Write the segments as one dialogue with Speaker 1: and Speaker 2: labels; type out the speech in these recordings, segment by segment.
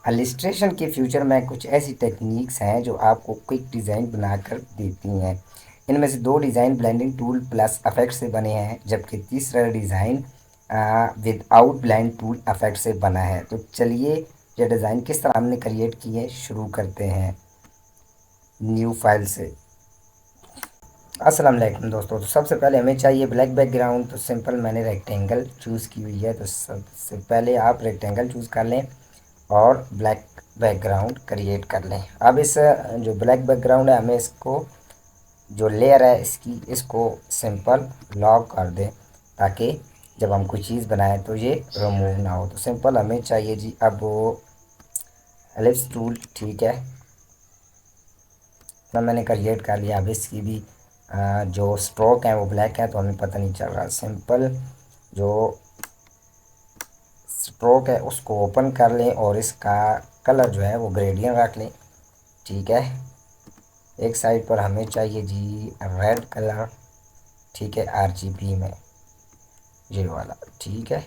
Speaker 1: Illustration के future में कुछ ऐसी टेक्निक्स हैं जो आपको क्विक डिज़ाइन बनाकर देती हैं। इनमें से दो design blending tool plus effect से बने हैं, जबकि तीसरा design without blend tool effect से बना है। तो चलिए ये डिज़ाइन किस तरह हमने क्रिएट किए शुरू करते हैं न्यू फाइल से। अस्सलाम वालेकुम दोस्तों। तो सबसे पहले हमें चाहिए ब्लैक बैकग्राउंड। तो सिंपल मैंने रेक्टेंगल चूज़ की हुई है। तो सबसे पहले आप रेक्टेंगल चूज़ कर लें और ब्लैक बैकग्राउंड क्रिएट कर लें। अब इस जो ब्लैक बैकग्राउंड है हमें इसको जो लेयर है इसको सिंपल लॉक कर दें, ताकि जब हम कोई चीज़ बनाएं तो ये रिमूव ना हो। तो सिंपल हमें चाहिए जी अब वो एलिप्स टूल, ठीक है ना, मैंने क्रिएट कर लिया। अब इसकी भी जो स्ट्रोक है वो ब्लैक है तो हमें पता नहीं चल रहा। सिंपल जो स्ट्रोक है उसको ओपन कर लें और इसका कलर जो है वो ग्रेडियंट रख लें, ठीक है। एक साइड पर हमें चाहिए जी रेड कलर, ठीक है, आरजीबी में ये वाला, ठीक है।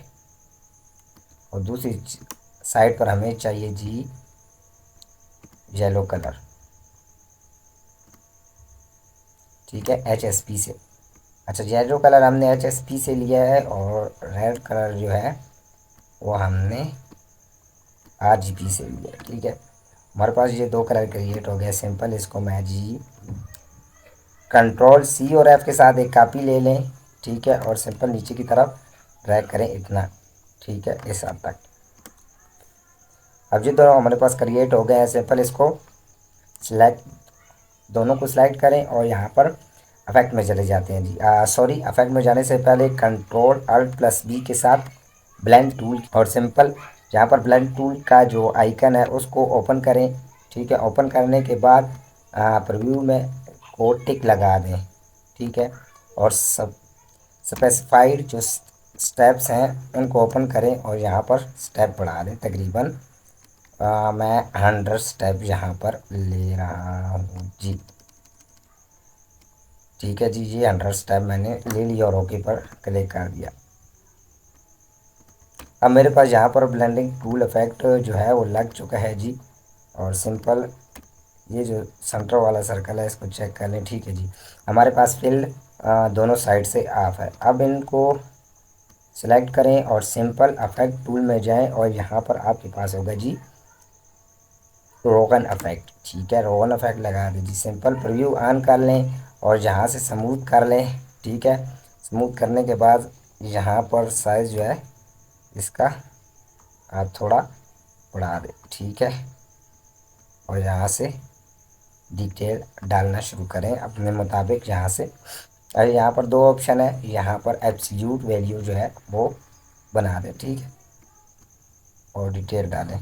Speaker 1: और दूसरी साइड पर हमें चाहिए जी येलो कलर, ठीक है, एचएसपी से। अच्छा, येलो कलर हमने एचएसपी से लिया है और रेड कलर जो है वो हमने आरजीबी से लिया है, ठीक है। हमारे पास ये दो कलर क्रिएट हो गए। सिंपल इसको मैं जी कंट्रोल सी और एफ के साथ एक कॉपी ले लें, ठीक है, और सिंपल नीचे की तरफ ड्रैग करें इतना, ठीक है, इस हद तक। अब ये दोनों हमारे पास क्रिएट हो गए हैं। सिंपल इसको सिलेक्ट, दोनों को सिलेक्ट करें और यहाँ पर अफेक्ट में चले जाते हैं जी। सॉरी, अफेक्ट में जाने से पहले कंट्रोल अल्ट प्लस बी के साथ ब्लेंड टूल, और सिंपल यहाँ पर ब्लेंड टूल का जो आइकन है उसको ओपन करें, ठीक है। ओपन करने के बाद प्रीव्यू में को टिक लगा दें, ठीक है। और सब स्पेसिफाइड जो स्टेप्स हैं उनको ओपन करें और यहाँ पर स्टेप बढ़ा दें। तकरीबन मैं 100 स्टेप यहाँ पर ले रहा हूँ जी, ठीक है जी। ये 100 स्टेप मैंने ले लिया और ओके पर क्लिक कर दिया। अब मेरे पास यहाँ पर ब्लेंडिंग टूल इफेक्ट जो है वो लग चुका है जी। और सिंपल ये जो सेंटर वाला सर्कल है इसको चेक कर लें, ठीक है जी। हमारे पास फिल दोनों साइड से ऑफ है। अब इनको सेलेक्ट करें और सिंपल इफेक्ट टूल में जाएं और यहाँ पर आपके पास होगा जी रोगन इफेक्ट, ठीक है। रोगन इफेक्ट लगा दीजिए। सिंपल प्रीव्यू ऑन कर लें और यहाँ से स्मूथ कर लें, ठीक है। स्मूथ करने के बाद यहाँ पर साइज़ जो है इसका आप थोड़ा बढ़ा दें, ठीक है। और यहाँ से डिटेल डालना शुरू करें अपने मुताबिक यहाँ से। अरे यहाँ पर दो ऑप्शन है, यहाँ पर एब्सोल्यूट वैल्यू जो है वो बना दें, ठीक है, और डिटेल डालें।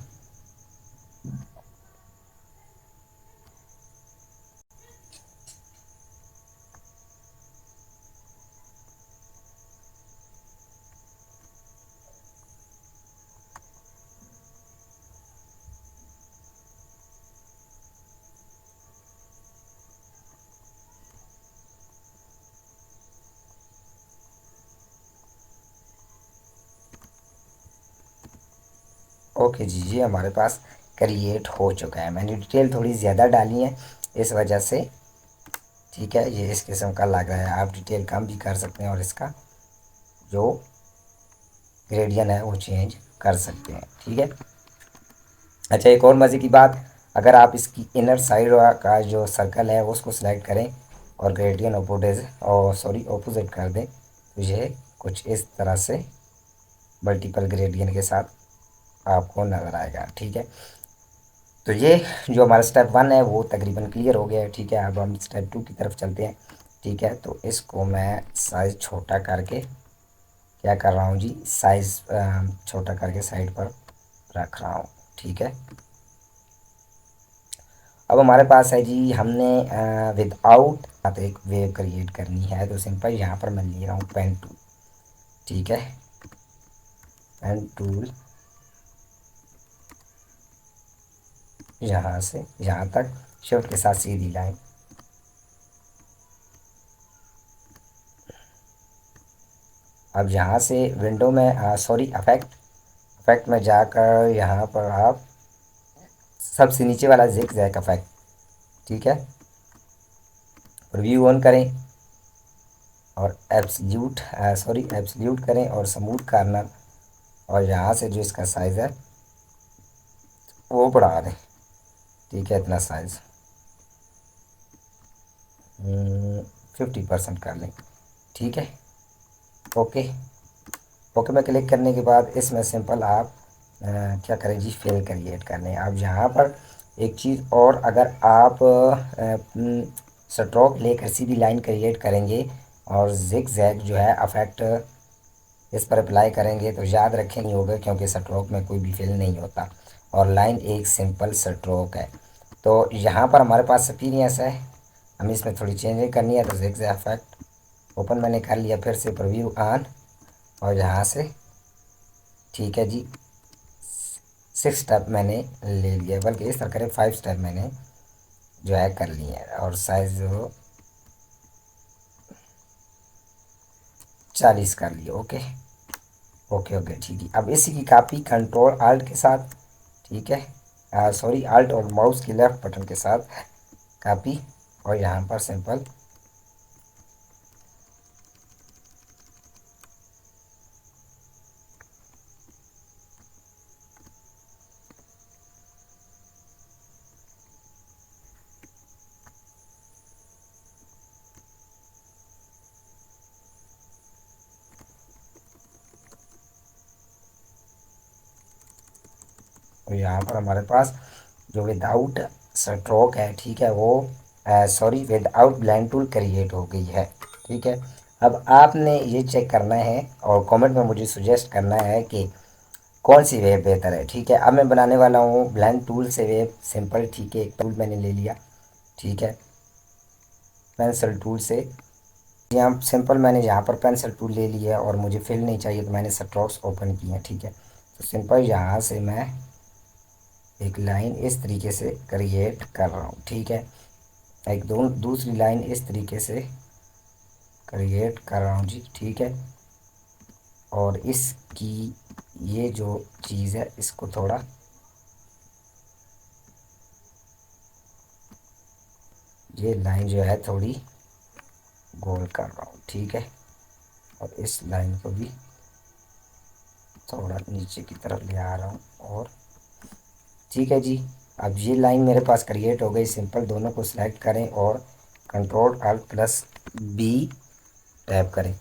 Speaker 1: ओके जी, ये हमारे पास क्रिएट हो चुका है। मैंने डिटेल थोड़ी ज़्यादा डाली है इस वजह से, ठीक है, ये इस किस्म का लग रहा है। आप डिटेल कम भी कर सकते हैं और इसका जो ग्रेडियंट है वो चेंज कर सकते हैं, ठीक है। अच्छा, एक और मज़े की बात, अगर आप इसकी इनर साइड का जो सर्कल है उसको सिलेक्ट करें और ग्रेडियंट ऑपोजिट कर दें तो यह कुछ इस तरह से मल्टीपल ग्रेडियंट के साथ आपको नज़र आएगा, ठीक है। तो ये जो हमारा स्टेप 1 है वो तकरीबन क्लियर हो गया है, ठीक है। अब हम स्टेप 2 की तरफ चलते हैं, ठीक है। तो इसको मैं साइज़ छोटा करके क्या कर रहा हूँ जी, साइज़ छोटा करके साइड पर रख रहा हूँ, ठीक है। अब हमारे पास है जी, हमने विदाउट एक वेव क्रिएट करनी है। तो सिंपल यहाँ पर मैं ले रहा हूँ पेन टूल, ठीक है। पेन टूल यहाँ से यहाँ तक शिफ्ट के साथ सीधी लाइन। अब यहाँ से विंडो में अफेक्ट में जाकर यहाँ पर आप सबसे नीचे वाला जिग जैग इफेक्ट, ठीक है। प्रीव्यू ऑन करें और एब्सल्यूट करें और स्मूथ कॉर्नर, और यहाँ से जो इसका साइज़ है वो बढ़ा दें, ठीक है। इतना साइज़ 50% कर लें, ठीक है। ओके, ओके में क्लिक करने के बाद इसमें सिंपल आप क्या करें जी, फिल क्रिएट कर लें। अब यहाँ पर एक चीज़ और, अगर आप स्ट्रोक लेकर सीधी लाइन क्रिएट करेंगे और जिग जैग जो है अफेक्ट इस पर अप्लाई करेंगे तो याद रखें नहीं होगा, क्योंकि स्ट्रोक में कोई भी फिल नहीं होता और लाइन एक सिंपल स्ट्रोक है। तो यहाँ पर हमारे पास एक्सपीरियंस है, हमें इसमें थोड़ी चेंजिंग करनी है। तो जिग जैग इफेक्ट ओपन मैंने कर लिया, फिर से प्रीव्यू ऑन, और यहाँ से ठीक है जी 6 स्टेप मैंने ले लिया, बल्कि इस तरह करें 5 स्टेप मैंने जो है कर लिए हैं, और साइज जो 40 कर लिए। ओके ओके ओके, ठीक है। अब इसी की कॉपी कंट्रोल आल्ट के साथ, ठीक है, सॉरी आल्ट और माउस की लेफ्ट बटन के साथ कॉपी, और यहाँ पर सिंपल और यहाँ पर हमारे पास जो विदाउट स्ट्रोक है, ठीक है, वो sorry without blend tool create हो गई है, ठीक है। अब आपने ये चेक करना है और कमेंट में मुझे सुजेस्ट करना है कि कौन सी वेब बेहतर है, ठीक है। अब मैं बनाने वाला हूँ ब्लेंड टूल से वेब सिंपल, ठीक है। एक टूल मैंने ले लिया, ठीक है, पेंसिल टूल से। यहाँ सिंपल मैंने यहाँ पर पेंसिल टूल ले लिया और मुझे फिल नहीं चाहिए तो मैंने स्ट्रोक्स ओपन किए हैं, ठीक है। तो सिंपल यहाँ से मैं एक लाइन इस तरीके से क्रिएट कर रहा हूँ, ठीक है। एक दूसरी लाइन इस तरीके से क्रिएट कर रहा हूँ जी, ठीक है। और इसकी ये जो चीज़ है इसको थोड़ा ये लाइन जो है थोड़ी गोल कर रहा हूँ, ठीक है। और इस लाइन को भी थोड़ा नीचे की तरफ ले आ रहा हूँ, और ठीक है जी। अब ये लाइन मेरे पास क्रिएट हो गई। सिंपल दोनों को सिलेक्ट करें और control alt plus B tap करें,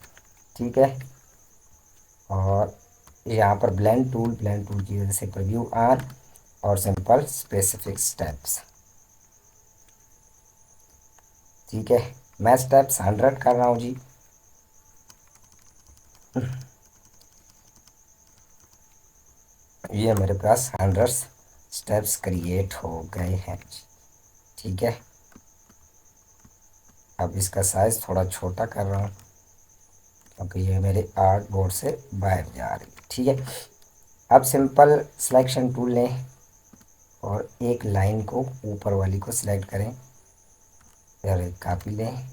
Speaker 1: ठीक है। और यहाँ पर ब्लेंड टूल की वजह से प्रीव्यू ऑन, और सिंपल स्पेसिफिक स्टेप्स, ठीक है। मैं स्टेप्स 100 कर रहा हूँ जी। ये मेरे पास 100 स्टेप्स क्रिएट हो गए हैं, ठीक है। अब इसका साइज़ थोड़ा छोटा कर रहा हूँ क्योंकि ये मेरे आर्ट बोर्ड से बाहर जा रही है, ठीक है। अब सिंपल सिलेक्शन टूल लें और एक लाइन को ऊपर वाली को सिलेक्ट करें, और एक कॉपी लें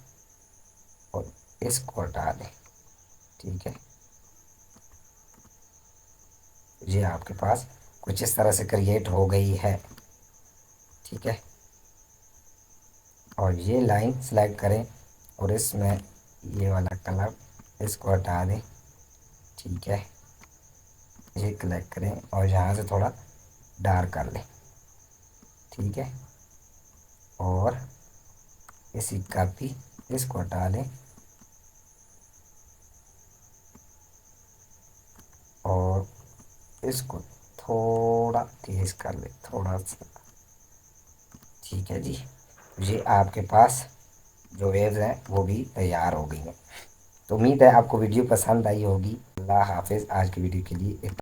Speaker 1: और इसको हटा दें, ठीक है। ये आपके पास कुछ इस तरह से क्रिएट हो गई है, ठीक है। और ये लाइन सेलेक्ट करें और इसमें ये वाला कलर इसको हटा दें, ठीक है। ये क्लिक करें और यहाँ से थोड़ा डार्क कर लें, ठीक है। और इसी कॉपी इसको हटा लें और इसको थोड़ा तेज कर ले, थोड़ा सा, ठीक है जी। ये आपके पास जो वेव्स हैं वो भी तैयार हो गई हैं। तो उम्मीद है आपको वीडियो पसंद आई होगी। अल्लाह हाफिज़। आज की वीडियो के लिए